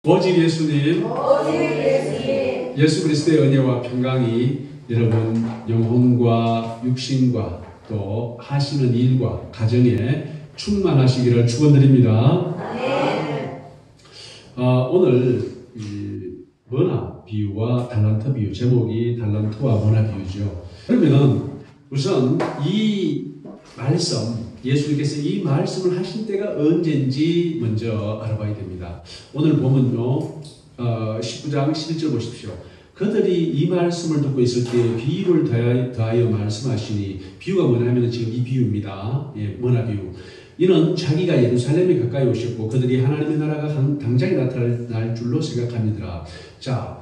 오직 예수님, 오직 예수님, 예수 그리스도의 은혜와 평강이 여러분 영혼과 육신과 또 하시는 일과 가정에 충만하시기를 축원드립니다. 아멘. 오늘 머나 비유와 달란트 비유, 제목이 달란트와 머나 비유죠. 그러면은 우선 이 말씀, 예수님께서 이 말씀을 하신 때가 언제인지 먼저 알아봐야 됩니다. 오늘 보면요, 19장 11절 보십시오. 그들이 이 말씀을 듣고 있을 때 비유를 더하여 말씀하시니, 비유가 뭐냐면 지금 이 비유입니다. 머나 비유. 이는 자기가 예루살렘에 가까이 오셨고 그들이 하나님의 나라가 당장에 나타날 줄로 생각합니다. 자,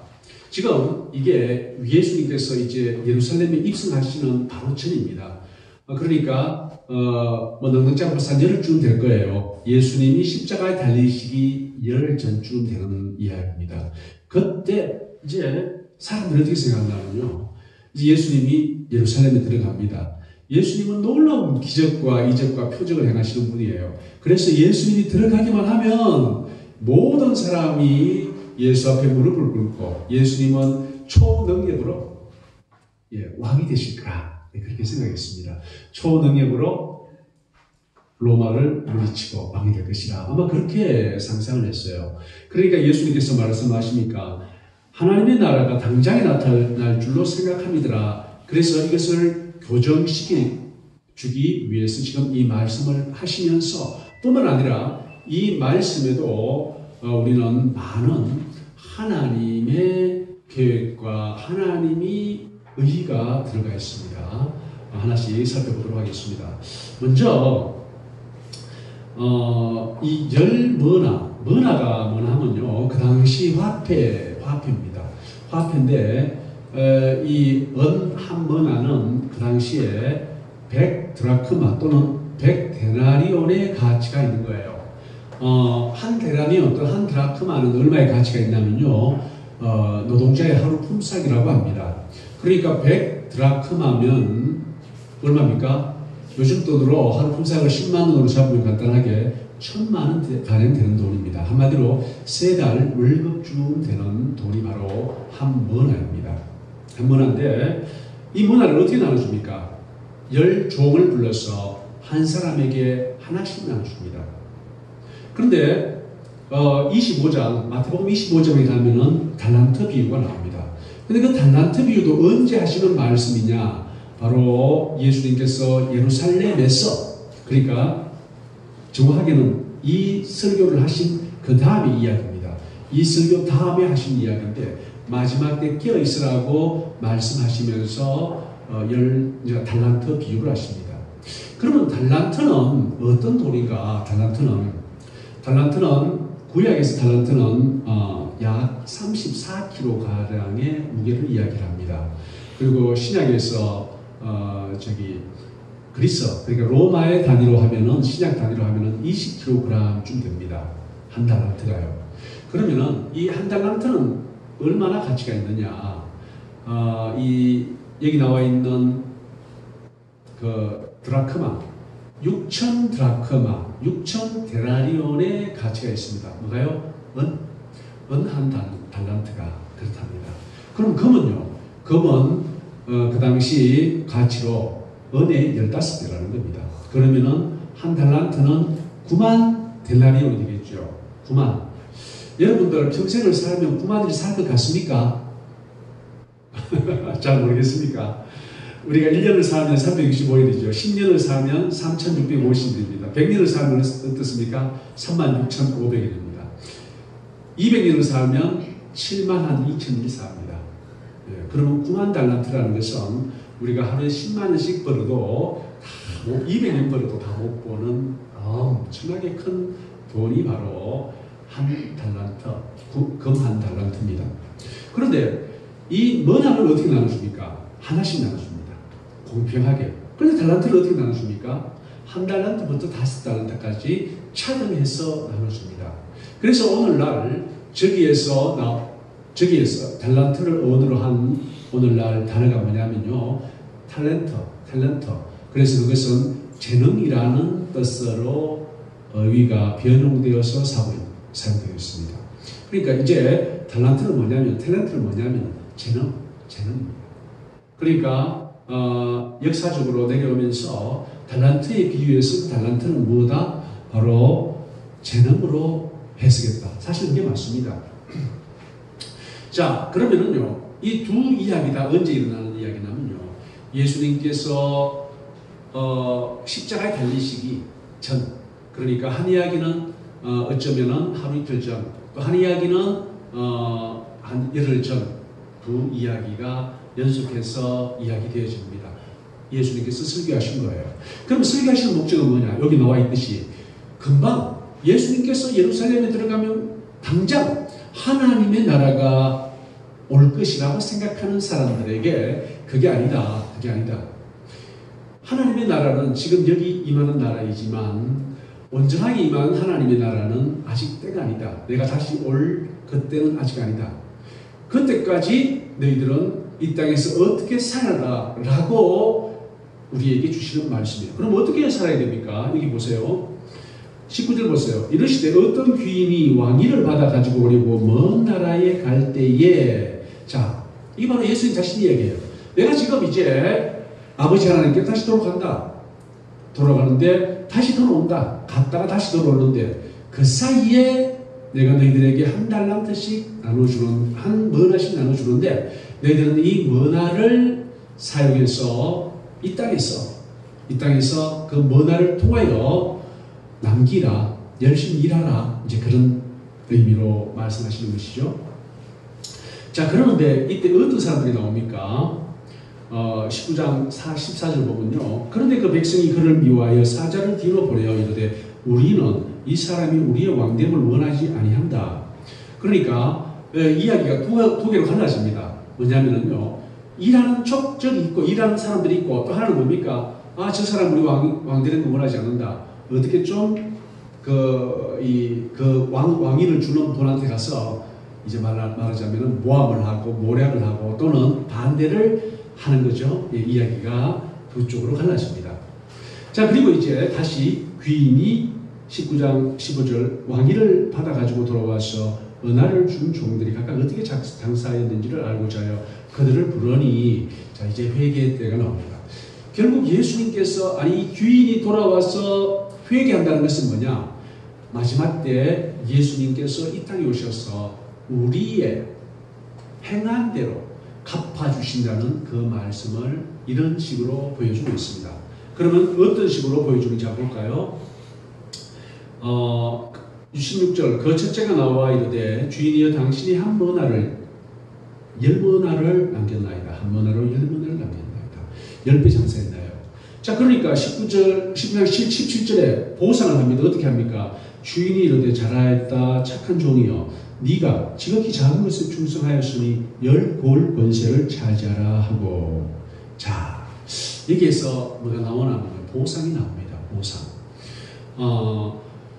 지금 이게 예수님께서 이제 예루살렘에 입성하시는 바로 전입니다. 그러니까 뭐 넉넉 잡아서 한 열흘쯤 될 거예요. 예수님이 십자가에 달리시기 열흘 전쯤 되는 이야기입니다. 그때 이제 사람들이 어떻게 생각나면요, 이제 예수님이 예루살렘에 들어갑니다. 예수님은 놀라운 기적과 이적과 표적을 행하시는 분이에요. 그래서 예수님이 들어가기만 하면 모든 사람이 예수 앞에 무릎을 꿇고 예수님은 초능력으로 왕이 되실 거라, 그렇게 생각했습니다. 초능력으로 로마를 물리치고 왕이 될 것이라, 아마 그렇게 상상을 했어요. 그러니까 예수님께서 말씀하십니까? 하나님의 나라가 당장에 나타날 줄로 생각합니다. 그래서 이것을 교정시켜주기 위해서 지금 이 말씀을 하시면서 뿐만 아니라 이 말씀에도 우리는 많은 하나님의 계획과 하나님이 의의가 들어가 있습니다. 하나씩 살펴보도록 하겠습니다. 먼저 이 머나가 뭐냐 하면요, 그 당시 화폐입니다. 화폐인데 이 한 머나는 그 당시에 100드라크마 또는 100데나리온의 가치가 있는 거예요. 한 데나리온 또는 한 드라크마는 얼마의 가치가 있냐면요, 노동자의 하루 품삯이라고 합니다. 그러니까 100드라크마면 얼마입니까? 요즘 돈으로 하루 품삯을 10만 원으로 잡으면 간단하게 1000만 원 가량 되는 돈입니다. 한마디로 3달 월급쯤 되는 돈이 바로 한 머나입니다. 한 머나인데 이 머나를 어떻게 나눠줍니까? 10종을 불러서 한 사람에게 하나씩 나눠줍니다. 그런데 25장, 마태복음 25장에 가면은 달란트 비유가 나옵니다. 근데 그 달란트 비유도 언제 하시는 말씀이냐? 바로 예수님께서 예루살렘에서, 그러니까 정확하게는 이 설교를 하신 그 다음의 이야기입니다. 이 설교 다음에 하신 이야기인데 마지막 때 깨어 있으라고 말씀하시면서 달란트 비유를 하십니다. 그러면 달란트는 어떤 돈인가? 달란트는 구약에서 달란트는 약 34kg가량의 무게를 이야기를 합니다. 그리고 신약에서 그리스, 그러니까 로마의 단위로 하면은, 신약 단위로 하면은 20kg쯤 됩니다. 한 달란트가요. 그러면은 이 한 달란트는 얼마나 가치가 있느냐? 여기 나와 있는 그 드라크마, 6,000 드라크마, 6,000 데나리온의 가치가 있습니다. 뭐가요? 은 한 달란트가 그렇답니다. 그럼 금은 그 당시 가치로 은의 15배라는 겁니다. 그러면은 한 달란트는 9만 데나리온이 되겠죠. 9만. 여러분들 평생을 살면 9만이 살 것 같습니까? 잘 모르겠습니까? 우리가 1년을 살면 365일이죠. 10년을 살면 3650일입니다. 100년을 살면 어떻습니까? 36,500일입니다. 200년을 살면 72,000일 삽니다. 그러면 9만 달란트라는 것은 우리가 하루에 10만 원씩 벌어도 200년 벌어도 다 못 보는 엄청나게 큰 돈이 바로 한 달란트, 금 한 달란트입니다. 그런데 이 머나를 어떻게 나눠줍니까? 하나씩 나눠줍니다. 공평하게. 그런데 달란트를 어떻게 나눠줍니까? 한 달란트부터 5달란트까지 차등해서 나눠줍니다. 그래서 오늘날 저기에서 달란트를 언어로 한 오늘날 단어가 뭐냐면요, 탤런트. 그래서 그것은 재능이라는 뜻으로 어휘가 변형되어서 사용되어 있습니다. 그러니까 이제 달란트는 뭐냐면, 탤런트는 뭐냐면 재능입니다. 그러니까 역사적으로 내려오면서 달란트에 비유해서 달란트는 뭐다? 바로 재능으로 해석했다. 사실 그게 맞습니다. 자, 그러면은요, 이 두 이야기 다 언제 일어나는 이야기냐면요, 예수님께서 십자가에 달리시기 전, 그러니까 한 이야기는 어쩌면은 하루 이틀 전, 또 한 이야기는 한 열흘 전, 두 이야기가 연속해서 이야기되어집니다. 예수님께서 설교하신 거예요. 그럼 설교하시는 목적은 뭐냐? 여기 나와 있듯이 금방 예수님께서 예루살렘에 들어가면 당장 하나님의 나라가 올 것이라고 생각하는 사람들에게 그게 아니다. 하나님의 나라는 지금 여기 임하는 나라이지만 온전하게 임하는 하나님의 나라는 아직 때가 아니다. 내가 다시 올 그때는 아직 아니다. 그때까지 너희들은 이 땅에서 어떻게 살아라 라고 우리에게 주시는 말씀이에요. 그럼 어떻게 살아야 됩니까? 여기 보세요. 19절 보세요. 이르시되 어떤 귀인이 왕위를 받아 가지고 오려고 먼 나라에 갈 때에, 자, 이 바로 예수님 자신이 얘기해요. 내가 지금 이제 아버지 하나님께 다시 돌아가는데 다시 돌아온다. 갔다가 다시 돌아오는데 그 사이에 내가 너희들에게 한 달란트씩 나눠주는, 한 머나씩 나눠주는데 너희들은 이 머나를 사용해서 이 땅에서 그 머나를 통하여 남기라, 열심히 일하라, 이제 그런 의미로 말씀하시는 것이죠. 자, 그러는데 이때 어떤 사람들이 나옵니까? 19장 14절 보면요. 그런데 그 백성이 그를 미워하여 사자를 뒤로 보내어 이르되 우리는 이 사람이 우리의 왕됨을 원하지 아니한다. 그러니까 이야기가 두 개로 갈라집니다. 뭐냐면요, 일하는 족적이 있고 일하는 사람들이 있고, 또 하나는 뭡니까? 저 사람 우리 왕되는 걸 원하지 않는다. 어떻게 좀 왕위를 주는 분한테 가서 이제 말하자면 모함을 하고 모략을 하고 또는 반대를 하는 거죠. 이야기가 두 쪽으로 갈라집니다. 자, 그리고 이제 다시 귀인이 19장 15절 왕위를 받아가지고 돌아와서 은하를 준 종들이 각각 어떻게 장사하였는지를 알고자 하여 그들을 부르니, 자, 이제 회개의 때가 나옵니다. 결국 예수님께서, 아니 귀인이 돌아와서 회개한다는 것은 뭐냐? 마지막 때 예수님께서 이 땅에 오셔서 우리의 행한 대로 갚아주신다는 그 말씀을 이런 식으로 보여주고 있습니다. 그러면 어떤 식으로 보여주는지 한번 볼까요? 16절, 그 첫째가 나와 이르되 주인이여 당신이 한 머나를 10머나를 남겼나이다. 한 머나로 10머나를 남겼나이다. 10배 장사했나요? 자, 그러니까 19장 17절에 보상을 합니다. 어떻게 합니까? 주인이 이르되 잘하였다 착한 종이여, 네가 지극히 작은 것에 충성하였으니 10골 권세를 차지하라 하고. 자, 여기에서 뭐가 나오냐면 보상이 나옵니다. 보상.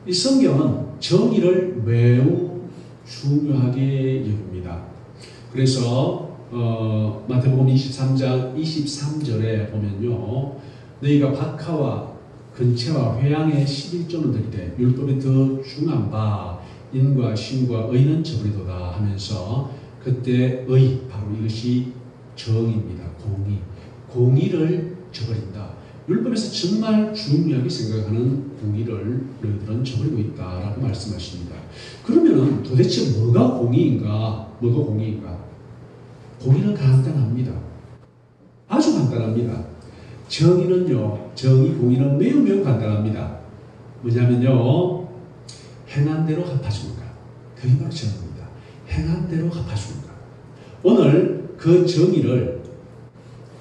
이 성경은 정의를 매우 중요하게 여깁니다. 그래서 마태복음 23장 23절에 보면요, 너희가 박하와 근체와 회양의 11조는 드리되 율법에 더 중한 바 인과 신과 의는 저버리도다 하면서, 그때 의, 바로 이것이 정의입니다. 공의를 저버린다. 율법에서 정말 중요하게 생각하는 공의를 너희들은 저버리고 있다라고 말씀하십니다. 그러면은 도대체 뭐가 공의인가? 공의는 간단합니다. 아주 간단합니다. 정의는요, 공의는 매우 간단합니다. 뭐냐면요, 행한 대로 갚아주는가. 그게 바로 정의입니다. 행한 대로 갚아주는가. 오늘 그 정의를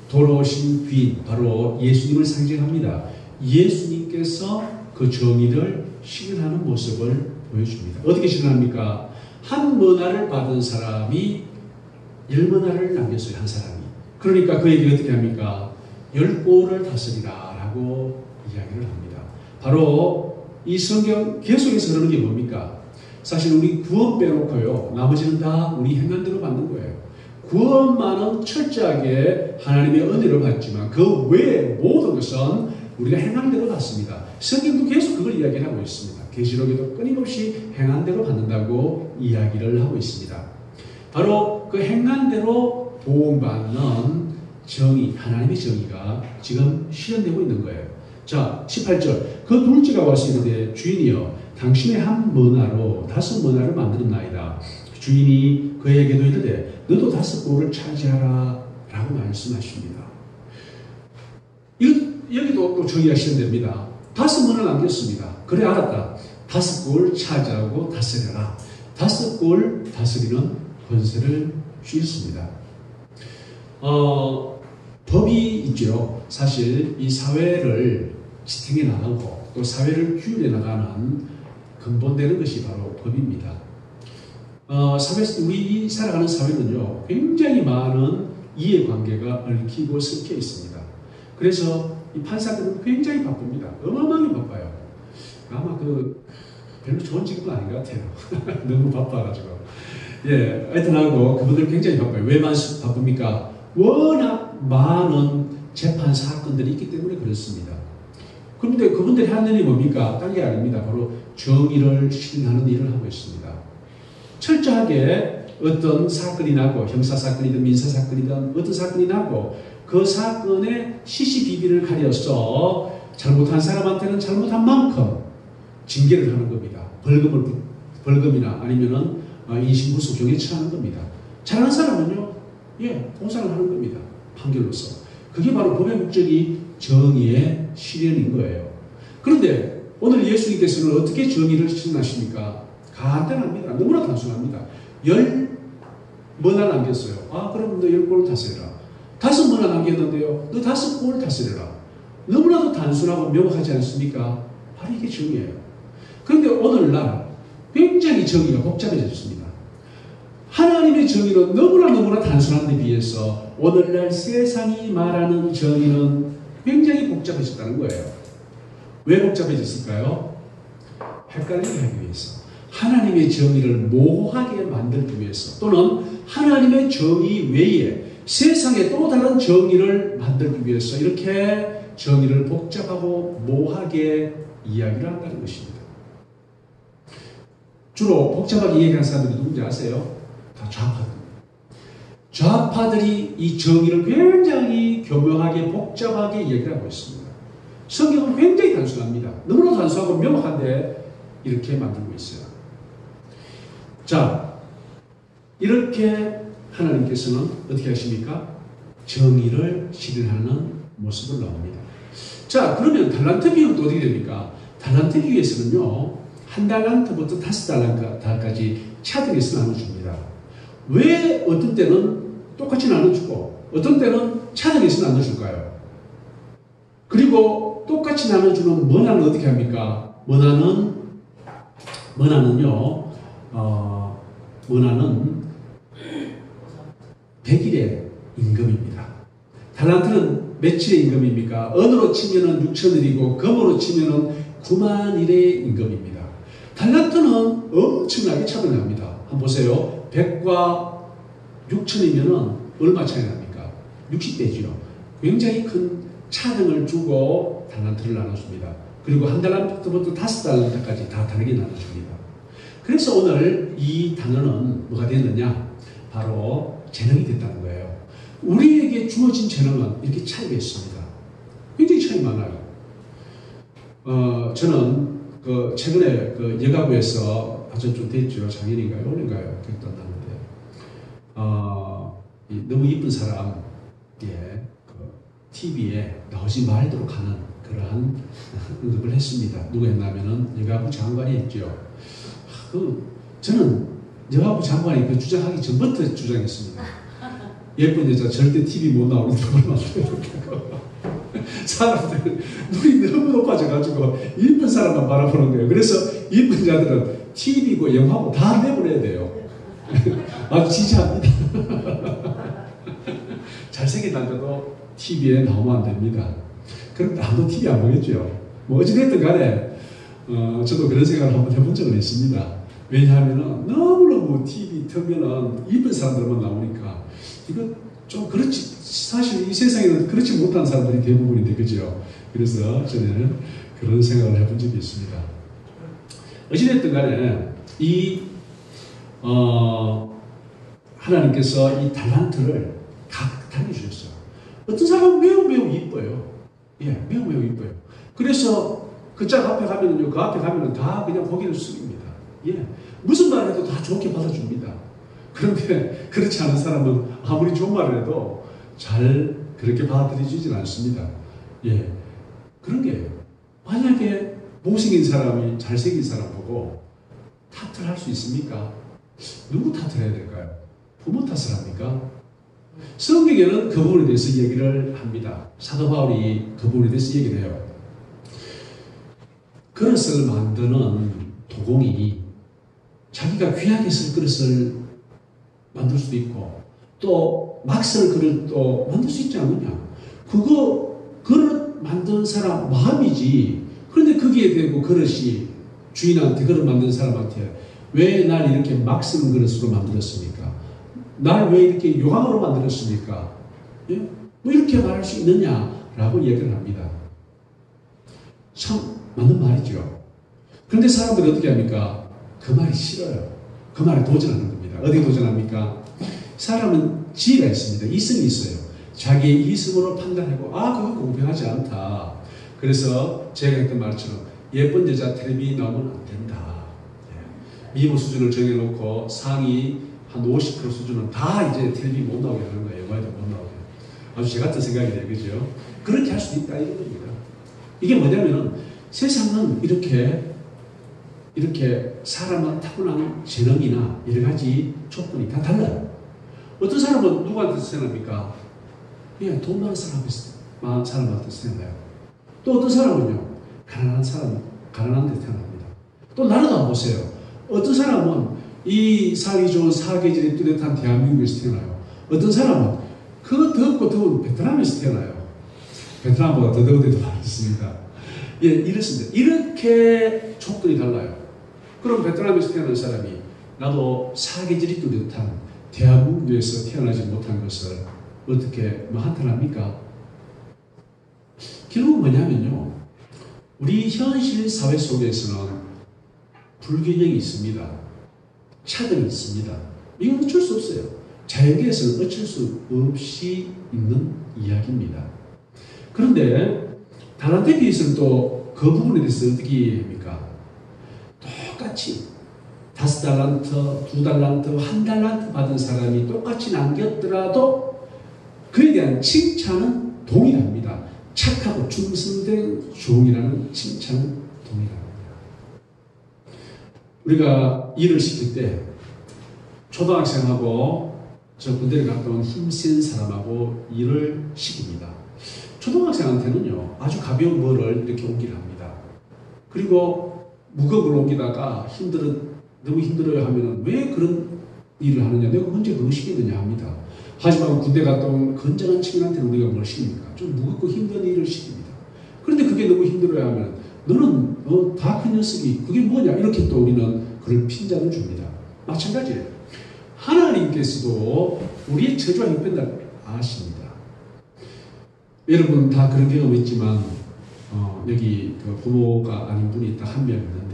돌아오신 귀인, 바로 예수님을 상징합니다. 예수님께서 그 정의를 실현하는 모습을 보여줍니다. 어떻게 실현합니까? 한 머나를 받은 사람이 10머나를 남겼어요. 한 사람이. 그러니까 그에게 어떻게 합니까? 10골을 다스리라 라고 이야기를 합니다. 바로 이 성경 계속해서 그러는 게 뭡니까? 사실 우리 구원 빼놓고요, 나머지는 다 우리 행한 대로 받는 거예요. 구원만은 철저하게 하나님의 은혜를 받지만 그 외의 모든 것은 우리가 행한 대로 받습니다. 성경도 계속 그걸 이야기를 하고 있습니다. 계시록에도 끊임없이 행한 대로 받는다고 이야기를 하고 있습니다. 바로 그 행한 대로 보응받는 정의, 하나님의 정의가 지금 실현되고 있는 거예요. 자, 18절. 그 둘째가 와서 이르되 주인이여 당신의 한 머나로 5 머나를 만들었나이다. 주인이 그에게도 이르되 너도 5 골을 차지하라 라고 말씀하십니다. 여기도 또 정의가 실현됩니다. 5 머나 남겼습니다. 그래 알았다. 5 골 차지하고 다스려라. 5 골 다스리는 권세를 주셨습니다. 법이 있죠. 사실 이 사회를 지탱해 나가고 또 사회를 규율해 나가는 근본되는 것이 바로 법입니다. 우리 살아가는 사회는요, 굉장히 많은 이해관계가 얽히고 섞여 있습니다. 그래서 이 판사들은 굉장히 바쁩니다. 어마어마하게 바빠요. 아마 별로 좋은 직업은 아닌 것 같아요. 너무 바빠가지고. 예, 하여튼하고 그분들 굉장히 바빠요. 왜 바쁩니까? 워낙 많은 재판 사건들이 있기 때문에 그렇습니다. 그런데 그분들이 하는 일이 뭡니까? 딴 게 아닙니다. 바로 정의를 실현하는 일을 하고 있습니다. 철저하게 어떤 사건이 나고 형사사건이든 민사사건이든 어떤 사건이 나고 그 사건의 시시비비를 가려서 잘못한 사람한테는 잘못한 만큼 징계를 하는 겁니다. 벌금이나 아니면은 인신구속형에 처하는 겁니다. 잘하는 사람은요, 보상을 하는 겁니다. 판결로서. 그게 바로 법의 목적이 정의의 실현인 거예요. 그런데 오늘 예수님께서는 어떻게 정의를 실현하십니까? 간단합니다. 너무나 단순합니다. 10 머나 남겼어요. 그럼 너 10골 다스려라. 5 머나 남겼는데요. 너 5골 다스려라. 너무나도 단순하고 명확하지 않습니까? 바로 이게 정의예요. 그런데 오늘날 굉장히 정의가 복잡해졌습니다. 하나님의 정의는 너무나 단순한 데 비해서 오늘날 세상이 말하는 정의는 굉장히 복잡해졌다는 거예요. 왜 복잡해졌을까요? 헷갈리게 하기 위해서. 하나님의 정의를 모호하게 만들기 위해서 또는 하나님의 정의 외에 세상에 또 다른 정의를 만들기 위해서 이렇게 정의를 복잡하고 모호하게 이야기를 한다는 것입니다. 주로 복잡하게 이야기하는 사람들이 누군지 아세요? 다 좌파들입니다. 좌파들이 이 정의를 굉장히 교묘하게 복잡하게 이야기를 하고 있습니다. 성경은 굉장히 단순합니다. 너무나 단순하고 명확한데 이렇게 만들고 있어요. 자, 이렇게 하나님께서는 어떻게 하십니까? 정의를 실현하는 모습을 나옵니다. 자, 그러면 달란트 비용도 어떻게 됩니까? 달란트 비유에서는요, 1달란트부터 5달란트까지 차등해서 나눠줍니다. 왜 어떤 때는 똑같이 나눠주고 어떤 때는 차등해서 나눠줄까요? 그리고 똑같이 나눠주는 머나는 어떻게 합니까? 머나는요, 머나는 100일의 임금입니다. 달란트는 며칠의 임금입니까? 언으로 치면은 6,000일이고 금으로 치면은 90,000일의 임금입니다. 달란트는 엄청나게 차이가 납니다. 한번 보세요. 100과 6,000이면은 얼마 차이 납니까? 60배죠. 굉장히 큰 차등을 주고 달란트를 나눠줍니다. 그리고 1달란트부터 5달란트까지 다 다르게 나눠줍니다. 그래서 오늘 이 단어는 뭐가 됐느냐? 바로 재능이 됐다는 거예요. 우리에게 주어진 재능은 이렇게 차이가 있습니다. 굉장히 차이 많아요. 저는 최근에 여가부에서 아주 좀 됐죠. 작년인가요? 올해인가요? 기억도 안 나는데 너무 이쁜 사람 TV에 나오지 말도록 하는 그러한 언급을 했습니다. 누가 했냐면은 여가부 장관이 했죠. 저는 여가부 장관이 그 주장하기 전부터 주장했습니다. 예쁜 여자 절대 TV 못 나오는 걸 만들어야 된다고. 사람들 눈이 너무 높아져가지고 이쁜 사람만 바라보는 거예요. 그래서 이쁜 자들은 TV고 영화고 다 내보내야 돼요. 아주 지지합니다. 잘생긴 남자도 TV에 나오면 안 됩니다. 그럼 아무도 TV 안 보겠죠. 뭐 어찌됐든 간에 저도 그런 생각을 한번 해본 적은 있습니다. 왜냐하면 너무너무 TV 틀면은 이쁜 사람들만 나오니까 이거 좀 그렇지. 사실 이 세상에는 그렇지 못한 사람들이 대부분인데, 그죠? 그래서 저는 그런 생각을 해본 적이 있습니다. 어찌됐든 간에 하나님께서 이 달란트를 각각하게 주셨어요. 어떤 사람은 매우 이뻐요. 예, 매우 이뻐요. 그래서 그 짝 앞에 가면은요, 그 앞에 가면은 다 그냥 고개를 숙입니다. 예, 무슨 말을 해도 다 좋게 받아줍니다. 그런데 그렇지 않은 사람은 아무리 좋은 말을 해도 잘 그렇게 받아들여지진 않습니다. 예, 그런 게 만약에 못생긴 사람이 잘생긴 사람 보고 탓을 할 수 있습니까? 누구 탓을 해야 될까요? 부모 탓을 합니까? 성경에는 그 부분에 대해서 얘기를 합니다. 사도 바울이 그 부분에 대해서 얘기를 해요. 그릇을 만드는 도공이 자기가 귀하게 쓸 그릇을 만들 수도 있고 또 막 쓸 그릇도 만들 수 있지 않느냐. 그거 그릇 만든 사람 마음이지. 그런데 거기에 대고 그릇이 주인한테 그릇 만든 사람한테 왜 날 이렇게 막 쓰는 그릇으로 만들었습니까? 날 왜 이렇게 요강으로 만들었습니까? 예? 뭐 이렇게 말할 수 있느냐라고 얘기를 합니다. 참 맞는 말이죠. 그런데 사람들이 어떻게 합니까? 그 말이 싫어요. 그 말에 도전하는 겁니다. 어디에 도전합니까? 사람은 지혜가 있습니다. 이성이 있어요. 자기의 이성으로 판단하고 그거 공평하지 않다. 그래서 제가 했던 말처럼 예쁜 여자 텔레비 나오면 안 된다. 미모 수준을 정해놓고 상위 한 50% 수준은 다 이제 텔레비 못 나오게 하는 거예요. 영화에도 못 나오게. 아주 제 같은 생각이네요. 그죠? 그렇게 할 수도 있다 이런 겁니다. 이게 뭐냐면은 세상은 이렇게 사람은 타고난 재능이나 여러 가지 조건이 다 달라요. 어떤 사람은 누구한테 태어납니까? 예, 돈 많은 사람한테 태어나요. 또 어떤 사람은요, 가난한 데 태어납니다. 또 나라도 보세요. 어떤 사람은 이 살기 좋은 사계절이 뚜렷한 대한민국에서 태어나요. 어떤 사람은 그 덥고 더운 베트남에서 태어나요. 베트남보다 더 더운 데도 많이 있습니다. 예, 이렇습니다. 이렇게 조건이 달라요. 그럼 베트남에서 태어난 사람이 나도 사계절이 뚜렷한 대한민국에서 태어나지 못한 것을 어떻게 한탄합니까? 결국 뭐냐면요. 우리 현실 사회 속에서는 불균형이 있습니다. 차등이 있습니다. 이건 어쩔 수 없어요. 자연계에서는 어쩔 수 없이 있는 이야기입니다. 그런데 달란트에 비해서는 또 그 부분에 대해서 어떻게 이해합니까? 똑같이 5달란트, 2달란트, 1달란트 받은 사람이 똑같이 남겼더라도 그에 대한 칭찬은 동일합니다. 착하고 충성된 종이라는 칭찬은 동일합니다. 우리가 일을 시킬 때 초등학생하고 저 군대를 갔다 온 힘센 사람하고 일을 시킵니다. 초등학생한테는요, 아주 가벼운 뭐를 이렇게 옮기를 합니다. 그리고 무거운 걸 옮기다가 너무 힘들어요 하면은 왜 그런 일을 하느냐, 내가 언제 그거 시키느냐 합니다. 하지만 군대 갔다 온 건장한 친구한테는 우리가 뭘 시킵니까? 좀 무겁고 힘든 일을 시킵니다. 그런데 그게 너무 힘들어야 하면 너는 다 큰 녀석이 그게 뭐냐, 이렇게 또 우리는 그걸 핀잔을 줍니다. 마찬가지예요. 하나님께서도 우리의 저주와 형편을 아십니다. 여러분 다 그런 경험 있지만 여기 그 부모가 아닌 분이 딱 한 명 있는데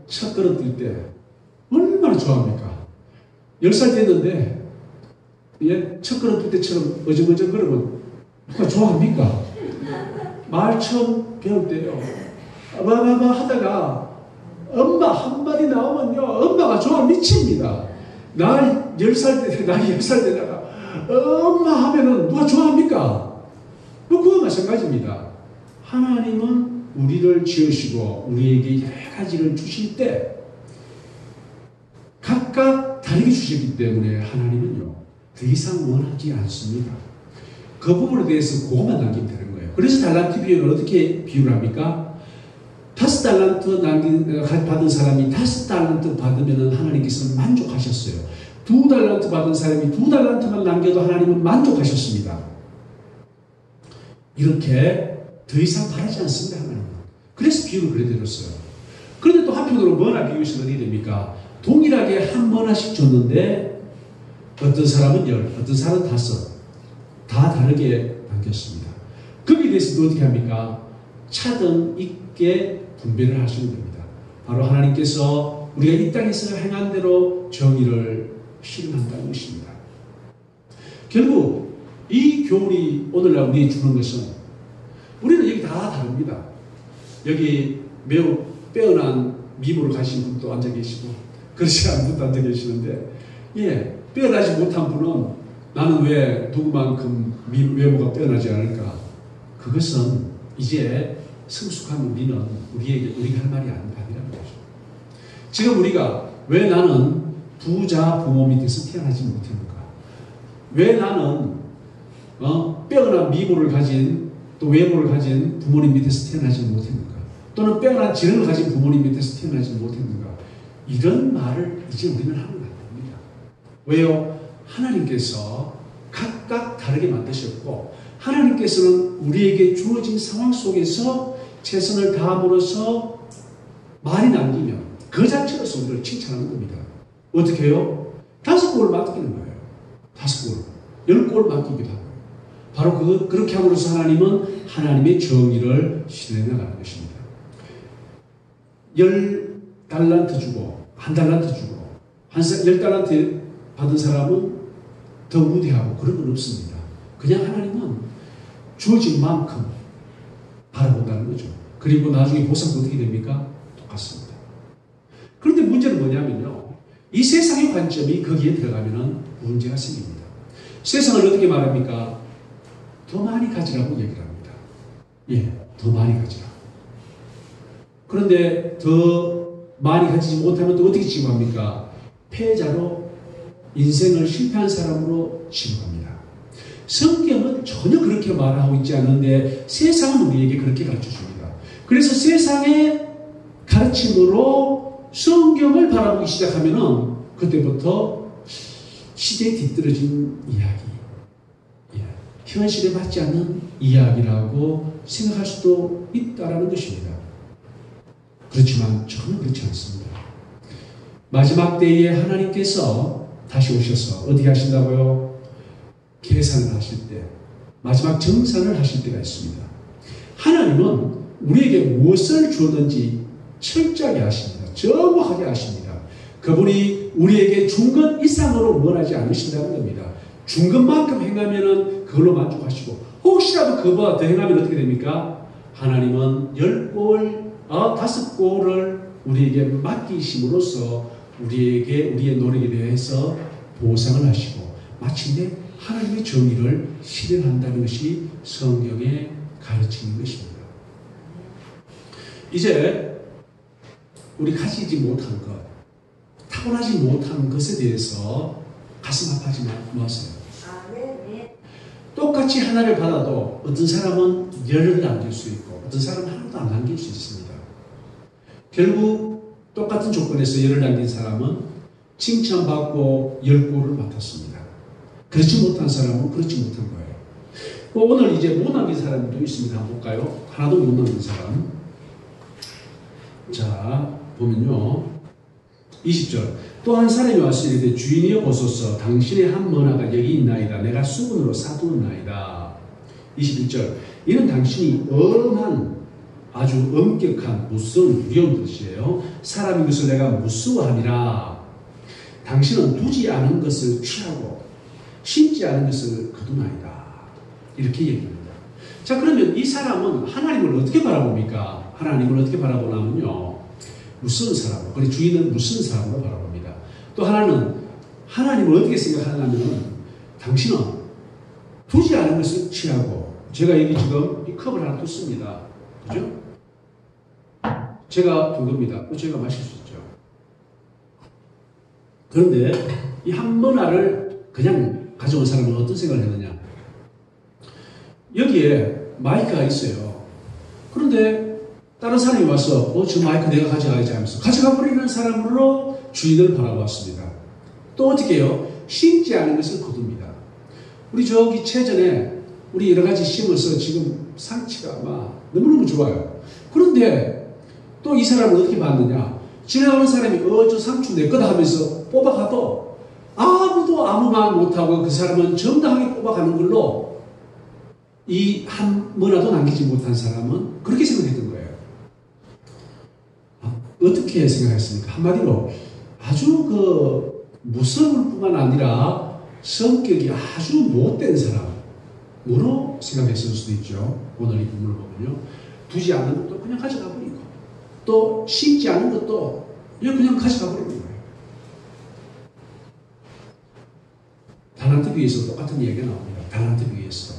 첫 그릇 뜰 때 얼마나 좋아합니까? 10살 됐는데 첫 그릇 뜰 때처럼 어정어정 그러면 누가 좋아합니까? 말 처음 배울 때요, 하다가 엄마 한마디 나오면요, 엄마가 좋아 미칩니다. 나이 10살 되다가 엄마 하면은 누가 좋아합니까? 그와 마찬가지입니다. 하나님은 우리를 지으시고 우리에게 여러 가지를 주실 때 각각 다르게 주시기 때문에 하나님은요, 더 이상 원하지 않습니다. 그 부분에 대해서 그것만 남기면 되는 거예요. 그래서 달란트 비유를 어떻게 비유를 합니까? 5달란트 받은 사람이 5달란트 받으면 하나님께서는 만족하셨어요. 2달란트 받은 사람이 2달란트만 남겨도 하나님은 만족하셨습니다. 이렇게 더 이상 바라지 않습니다, 하나님은. 그래서 비유를 그래 드렸어요. 그런데 또 한편으로 머나 비유에서 어떻게 됩니까? 동일하게 한 머나씩 줬는데 어떤 사람은 10, 어떤 사람은 5. 다 다르게 남겼습니다. 거기에 대해서도 어떻게 합니까? 차등 있게 분별을 하시면 됩니다. 바로 하나님께서 우리가 이 땅에서 행한 대로 정의를 실현한다는 것입니다. 결국 이 교훈이 오늘날 우리에게 주는 것은 우리는 여기 다 다릅니다. 여기 매우 빼어난 미모를 가진 분도 앉아 계시고 그렇지 않은 분도 앉아 계시는데 빼어나지 못한 분은 나는 왜 누구만큼 외모가 빼어나지 않을까? 그것은 이제 성숙한 우리는 우리가 할 말이 아니라는 거죠. 지금 우리가 왜 나는 부자 부모 밑에서 태어나지 못했는가? 왜 나는 빼어난 미모를 가진 또 외모를 가진 부모님 밑에서 태어나지 못했는가? 또는 빼어난 지능을 가진 부모님 밑에서 태어나지 못했는가? 이런 말을 이제 우리는 하면 안 됩니다. 왜요? 하나님께서 각각 다르게 만드셨고 하나님께서는 우리에게 주어진 상황 속에서 최선을 다함으로써 말이 남기면 그 자체로서 우리를 칭찬하는 겁니다. 어떻게 해요? 5골을 맡기는 거예요. 5골, 10골을 맡기기도 하고요. 바로 그렇게 함으로써 하나님은 하나님의 정의를 실현해 나가는 것입니다. 10달란트 주고 1달란트 주고 10달란트 받은 사람은 더 우대하고 그런 건 없습니다. 그냥 하나님은 주어진 만큼 바라본다는 거죠. 그리고 나중에 보상도 어떻게 됩니까? 똑같습니다. 그런데 문제는 뭐냐면요. 이 세상의 관점이 거기에 들어가면 문제가 생깁니다. 세상을 어떻게 말합니까? 더 많이 가지라고 얘기를 합니다. 더 많이 가지라. 그런데 더 많이 가지지 못하면 또 어떻게 취급합니까? 패자로 인생을 실패한 사람으로 취급합니다. 성경은 전혀 그렇게 말하고 있지 않는데 세상은 우리에게 그렇게 가르쳐줍니다. 그래서 세상의 가르침으로 성경을 바라보기 시작하면은 그때부터 시대에 뒤떨어진 이야기, 현실에 맞지 않는 이야기라고 생각할 수도 있다라는 것입니다. 그렇지만 전혀 그렇지 않습니다. 마지막 때에 하나님께서 다시 오셔서 어떻게 하신다고요? 계산을 하실 때, 마지막 정산을 하실 때가 있습니다. 하나님은 우리에게 무엇을 주었는지 철저하게 아십니다. 정확하게 아십니다. 그분이 우리에게 준 것 이상으로 원하지 않으신다는 겁니다. 준 것만큼 행하면 그걸로 만족하시고 혹시라도 그보다 더 행하면 어떻게 됩니까? 하나님은 10골, 5골을 우리에게 맡기심으로써 우리의 노력에 대해서 보상을 하시고 마침내 하나님의 정의를 실현한다는 것이 성경의 가르치는 것입니다. 이제 우리 가지지 못한 것, 타고나지 못한 것에 대해서 가슴 아파하지 마세요. 똑같이 하나를 받아도 어떤 사람은 10을 남길 수 있고 어떤 사람은 하나도 안 남길 수 있습니다. 결국 똑같은 조건에서 10을 남긴 사람은 칭찬받고 10골을 맡았습니다. 그렇지 못한 사람은 그렇지 못한 거예요. 오늘 이제 못 남긴 사람도 있습니다. 한번 볼까요? 하나도 못 남긴 사람. 자, 보면요. 20절. 또 한 사람이 와서 이르되 주인이여 보소서 당신의 한 머나가 여기 있나이다. 내가 수분으로 사두었나이다. 21절. 이는 당신이 엄한 아주 엄격한 무서운 두려운 뜻이에요. 사람인 것을 내가 무서워함이라. 당신은 두지 않은 것을 취하고 심지 않은 것을 거두나이다. 이렇게 얘기합니다. 자, 그러면 이 사람은 하나님을 어떻게 바라봅니까? 하나님을 어떻게 바라보냐면요. 무서운 사람으로, 그리고 주인은 무서운 사람으로 바라봅니다. 또 하나는 하나님을 어떻게 생각하냐면 당신은 두지 않은 것을 취하고, 제가 여기 지금 이 컵을 하나 뒀습니다. 그죠? 제가 둔 겁니다. 제가 마실 수 있죠. 그런데 이 한 번화를 그냥 가져온 사람은 어떤 생각을 했느냐? 여기에 마이크가 있어요. 그런데 다른 사람이 와서 저 마이크 내가 가져가야지 하면서 가져가 버리는 사람으로 주인을 바라보았습니다. 또 어떻게 해요? 심지 않은 것을 거둡니다. 우리 저기 최전에 우리 여러 가지 심어서 지금 상치가 막 너무너무 좋아요. 그런데 또 이 사람을 어떻게 봤느냐? 지나가는 사람이 저 상추 내 거다 하면서 뽑아가도 아무도 아무 말 못하고 그 사람은 정당하게 뽑아가는 걸로 이 한 뭐라도 남기지 못한 사람은 그렇게 생각했던 거예요. 어떻게 생각했습니까? 한마디로 아주 그 무서울 뿐만 아니라 성격이 아주 못된 사람으로 생각했을 수도 있죠. 오늘 이 부분을 보면요. 두지 않은 것도 그냥 가져가 버리고 또 심지 않은 것도 그냥 가져가 버리는 거예요. 달란트 비유에서 똑같은 이야기가 나옵니다. 달란트 비유에서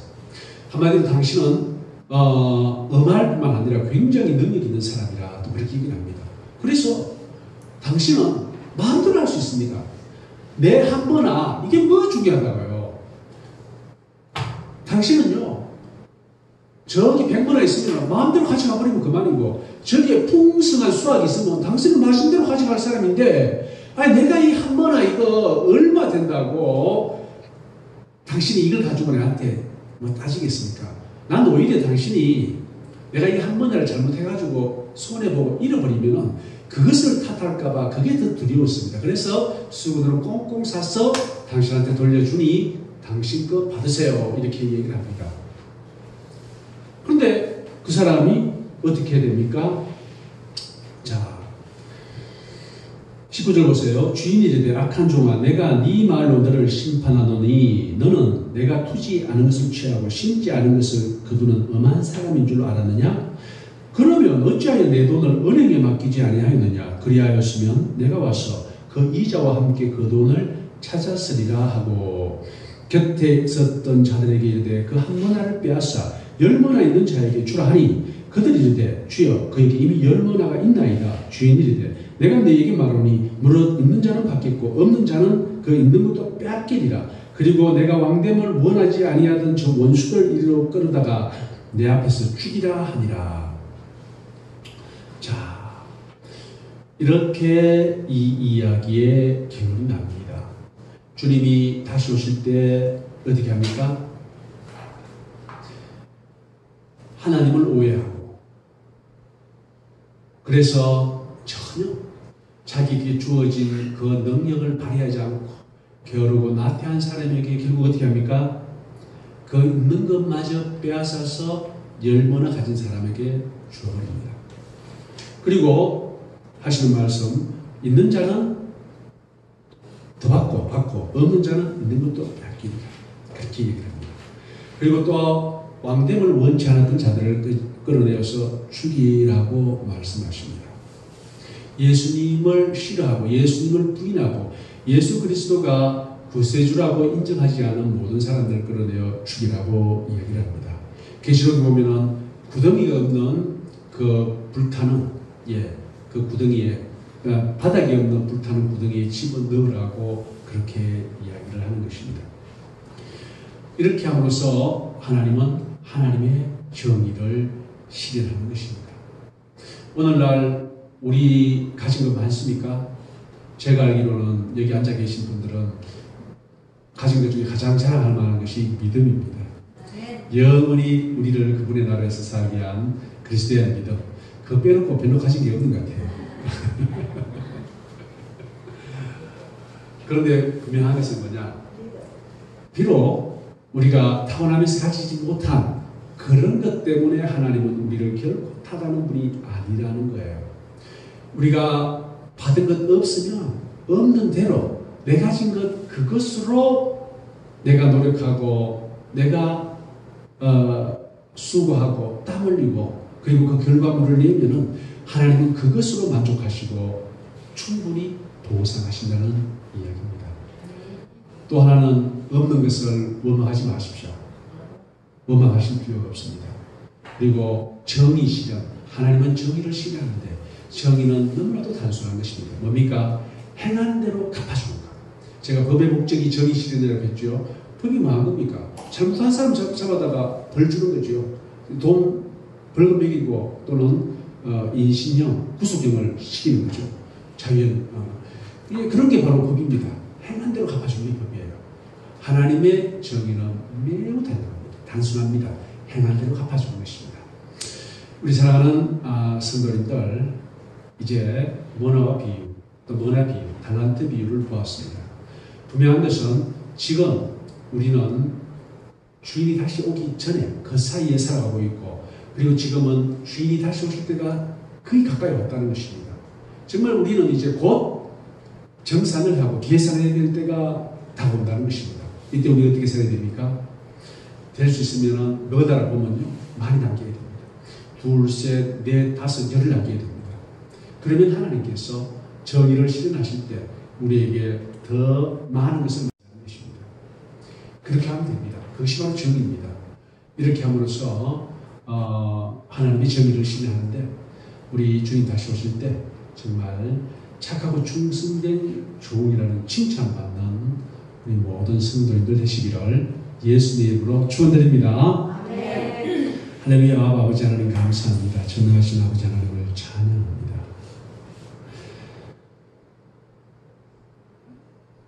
한마디로 당신은 엄할 뿐만 아니라 굉장히 능력 있는 사람이라 또 그렇게 얘기를 합니다. 그래서 당신은 마음대로 할 수 있습니다. 내 한 번아 이게 뭐 중요하다고요. 당신은요 저기 100번에 있으면 마음대로 가져가 버리면 그만이고 저기에 풍성한 수확이 있으면 당신은 마음대로 가져갈 사람인데 아니 내가 이 한 번아 이거 얼마 된다고 당신이 이걸 가지고 나한테 뭐 따지겠습니까? 난 오히려 당신이 내가 이 한 번을 잘못해가지고 손해보고 잃어버리면은 그것을 탓할까봐 그게 더 두려웠습니다. 그래서 수건으로 꽁꽁 싸서 당신한테 돌려주니 당신 거 받으세요. 이렇게 얘기를 합니다. 그런데 그 사람이 어떻게 해야 됩니까? 자, 19절 보세요. 주인이 이르되 악한 종아 내가 네 말로 너를 심판하노니 너는 내가 투지 않은 것을 취하고 심지 않은 것을 거두는 엄한 사람인 줄 알았느냐? 그러면 어찌하여 내 돈을 은행에 맡기지 아니하였느냐? 그리하였으면 내가 와서 그 이자와 함께 그 돈을 찾았으리라 하고 곁에 있었던 자들에게 이르되 그 한 머나를 빼앗아 10머나 있는 자에게 주라 하니 그들이 이르되 주여 그에게 이미 10머나가 있나이다. 주인이 이르되 내가 너에게 말하노니 무릇 있는 자는 받겠고 없는 자는 그 있는 것도 빼앗기리라. 그리고 내가 왕됨을 원하지 아니하던 저 원수를 이리로 끌어다가 내 앞에서 죽이라 하니라. 자, 이렇게 이 이야기의 결론이 납니다. 주님이 다시 오실 때 어떻게 합니까? 하나님을 오해하고 그래서 전혀 자기에게 주어진 그 능력을 발휘하지 않고 게으르고 나태한 사람에게 결국 어떻게 합니까? 그 있는 것마저 빼앗아서 10머나 가진 사람에게 주어버립니다. 그리고 하시는 말씀, 있는 자는 더 받고 없는 자는 있는 것도 빼앗기리라. 그렇게 얘기를 합니다. 그리고 또 왕됨을 원치 않았던 자들을 끌어내어서 죽이라고 말씀하십니다. 예수님을 싫어하고 예수님을 부인하고 예수 그리스도가 구세주라고 인정하지 않은 모든 사람들을 끌어내어 죽이라고 이야기를 합니다. 계시록에 보면은 구덩이가 없는 그 불타는 그 구덩이에 바닥이 없는 불타는 구덩이에 집어넣으라고 그렇게 이야기를 하는 것입니다. 이렇게 함으로써 하나님은 하나님의 정의를 실현하는 것입니다. 오늘날 우리 가진 거 많습니까? 제가 알기로는 여기 앉아 계신 분들은 가진 것 중에 가장 자랑할 만한 것이 믿음입니다. 영원히 우리를 그분의 나라에서 살게 한 그리스도에 대한 믿음. 그거 빼놓고 별로 가진 게 없는 것 같아요. 그런데 분명한 것은 뭐냐? 비록 우리가 타고나면서 가지지 못한 그런 것 때문에 하나님은 우리를 결코 탓하는 분이 아니라는 거예요. 우리가 받은 것 없으면 없는 대로 내 가진 것 그것으로 내가 노력하고 내가 수고하고 땀 흘리고 그리고 그 결과물을 내면은 하나님은 그것으로 만족하시고 충분히 보상하신다는 이야기입니다. 또 하나는 없는 것을 원망하지 마십시오. 원망하실 필요가 없습니다. 그리고 정의 실현, 하나님은 정의를 실현하는데 정의는 너무나도 단순한 것입니다. 뭡니까? 행하는 대로 갚아주는 것. 제가 법의 목적이 정의 실현이라고 했죠. 법이 뭐한 겁니까? 잘못한 사람 잡아다가 벌 주는 거죠. 돈 벌금 매기고 또는 인신형, 구속형을 시키는 거죠. 자유형. 그런 게 바로 법입니다. 행한 대로 갚아주는 게 법이에요. 하나님의 정의는 매우 단순합니다. 행한 대로 갚아주는 것입니다. 우리 사랑하는 성도님들, 이제 머나와 비유, 또 머나 비유, 달란트 비유를 보았습니다. 분명한 것은 지금 우리는 주인이 다시 오기 전에 그 사이에 살아가고 있고, 그리고 지금은 주인이 다시 오실 때가 거의 가까이 왔다는 것입니다. 정말 우리는 이제 곧 정산을 하고 계산해야 될 때가 다가온다는 것입니다. 이때 우리 어떻게 살아야 됩니까? 될 수 있으면 몇 달을 보면요, 많이 남겨야 됩니다. 둘, 셋, 넷, 다섯, 열을 남겨야 됩니다. 그러면 하나님께서 정의를 실현하실 때 우리에게 더 많은 것을 말하는 것입니다. 그렇게 하면 됩니다. 그것이 바로 정의입니다. 이렇게 함으로써 하나님이 정의를 실현하는데, 우리 주님 다시 오실 때 정말 착하고 충성된 종이라는 칭찬받는 우리 모든 성도님들 되시기를 예수님의 이름으로 축원드립니다. 할렐루야. 아버지 하나님 감사합니다. 전능하신 아버지 하나님을 찬양합니다.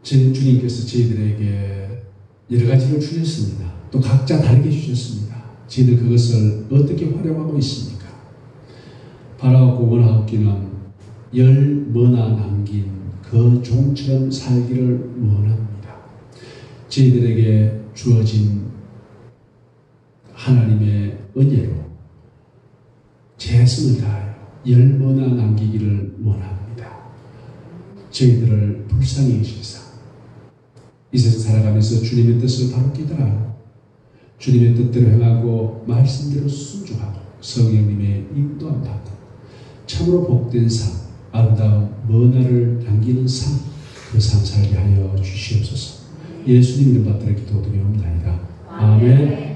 주님께서 저희들에게 여러 가지를 주셨습니다. 또 각자 다르게 주셨습니다. 저희들 그것을 어떻게 활용하고 있습니까? 바라고 원하옵기는 열 머나 남긴 그 종처럼 살기를 원합니다. 저희들에게 주어진 하나님의 은혜로 최선을 다하여 열 머나 남기기를 원합니다. 저희들을 불쌍히 여기시사 이 세상 살아가면서 주님의 뜻을 바로 깨달아 주님의 뜻대로 행하고 말씀대로 순종하고 성령님의 인도함 받고 참으로 복된 삶, 아름다운 머나를 남기는 삶, 그 삶 살게 하여 주시옵소서. 예수님 이름 받들어 기도드리옵나이다. 아멘.